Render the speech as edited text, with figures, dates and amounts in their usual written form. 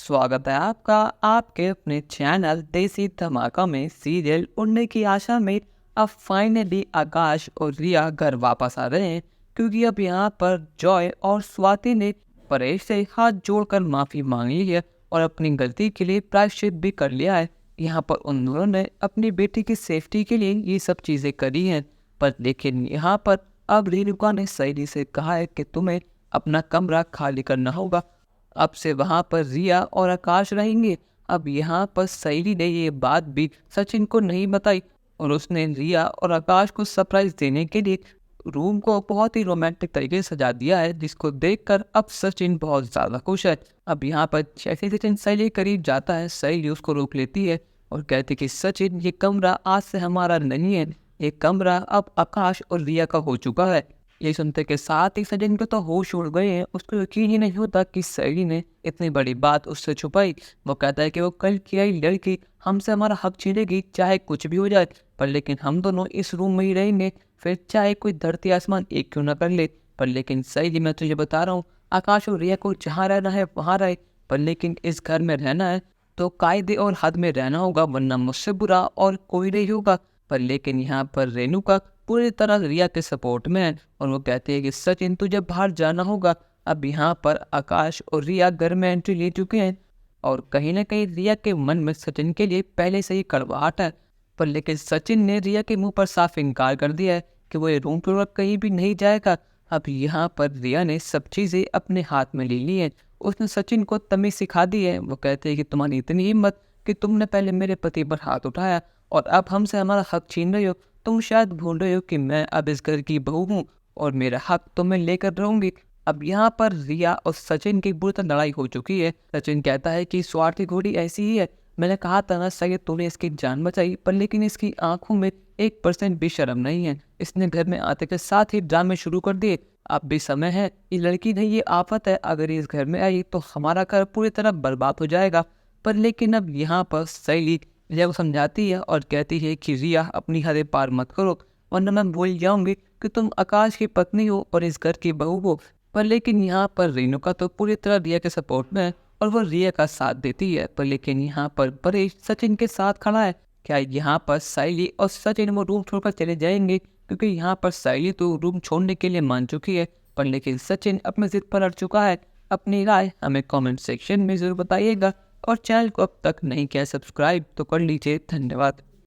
स्वागत है आपका आपके अपने चैनल देसी धमाका में। सीरियल उड़ने की आशा में अब फाइनली आकाश और रिया घर वापस आ रहे हैं, क्योंकि अब यहाँ पर जॉय और स्वाति ने परेश से हाथ जोड़कर माफी मांग ली है और अपनी गलती के लिए प्रायश्चित भी कर लिया है। यहाँ पर उन दोनों ने अपनी बेटी की सेफ्टी के लिए ये सब चीजें करी हैं, पर लेकिन यहाँ पर अब रेणुका ने सहेली से कहा है कि तुम्हें अपना कमरा खाली करना होगा। अब से वहां पर रिया और आकाश रहेंगे। अब यहाँ पर सहेली ने ये बात भी सचिन को नहीं बताई और उसने रिया और आकाश को सरप्राइज देने के लिए रूम को बहुत ही रोमांटिक तरीके से सजा दिया है, जिसको देखकर अब सचिन बहुत ज्यादा खुश है। अब यहाँ पर जैसे सचिन सहेली के करीब जाता है, सहेली उसको रोक लेती है और कहती कि सचिन, ये कमरा आज से हमारा नहीं है, ये कमरा अब आकाश और रिया का हो चुका है। ये सुनते के साथ ही सचिन के तो होश उड़ गए हैं। उसको यकीन ही नहीं होता कि सहेली ने इतनी बड़ी बात उससे छुपाई। वो कहता है कि वो कल की आई लड़की हमसे हमारा हक छीनेगी, चाहे कुछ भी हो जाए, पर लेकिन हम दोनों इस रूम में ही रहेंगे, फिर चाहे कोई धरती आसमान एक क्यों ना कर ले। पर लेकिन सहेली, मैं तुझे बता रहा हूँ, आकाश और रिया को जहाँ रहना है वहाँ रहे, पर लेकिन इस घर में रहना है तो कायदे और हद में रहना होगा, वरना मुझसे बुरा और कोई नहीं होगा। पर लेकिन यहाँ पर रेणुका पूरी तरह रिया के सपोर्ट में है और वो कहते हैं कि सचिन, तुझे बाहर जाना होगा। अब यहाँ पर आकाश और रिया घर में एंट्री ले चुके हैं और कहीं ना कहीं रिया के मन में सचिन के लिए पहले से ही कड़वाहट है। पर लेकिन सचिन ने रिया के मुंह पर साफ इनकार कर दिया है कि वो ये रूम छोड़कर कहीं भी नहीं जाएगा। अब यहाँ पर रिया ने सब चीजें अपने हाथ में ले ली है। उसने सचिन को तमीज सिखा दी है। वो कहते हैं कि तुम्हारी इतनी हिम्मत कि तुमने पहले मेरे पति पर हाथ उठाया और अब हमसे हमारा हक छीन रहे हो। तुम शायद भूल रहे हो कि मैं अब इस घर की बहू हूँ और मेरा हक तो मैं लेकर रहूंगी। अब यहाँ पर रिया और सचिन की बुरी तरह लड़ाई हो चुकी है। सचिन कहता है कि स्वार्थी घोड़ी ऐसी ही है, मैंने कहा था ना सही, तूने इसकी जान बचाई, पर लेकिन इसकी आंखों में 1% भी शर्म नहीं है। इसने घर में आते के साथ ही ड्रामे शुरू कर दिए। अब भी समय है, ये लड़की नहीं, ये आफत है, अगर ये इस घर में आई तो हमारा घर पूरी तरह बर्बाद हो जाएगा। पर लेकिन अब यहाँ पर सहेली रिया को समझाती है और कहती है कि रिया, अपनी हदें पार मत करो, वरना मैं भूल जाऊंगी कि तुम आकाश की पत्नी हो और इस घर की बहू हो। पर लेकिन यहाँ पर रेणुका तो पूरी तरह रिया के सपोर्ट में है और वो रिया का साथ देती है। पर लेकिन यहाँ पर परेश सचिन के साथ खड़ा है। क्या यहाँ पर साइली और सचिन वो रूम छोड़कर चले जाएंगे? क्योंकि यहाँ पर साइली तो रूम छोड़ने के लिए मान चुकी है, पर लेकिन सचिन अपने जिद पर अड़ चुका है। अपनी राय हमें कमेंट सेक्शन में जरूर बताइएगा और चैनल को अब तक नहीं किया सब्सक्राइब तो कर लीजिए। धन्यवाद।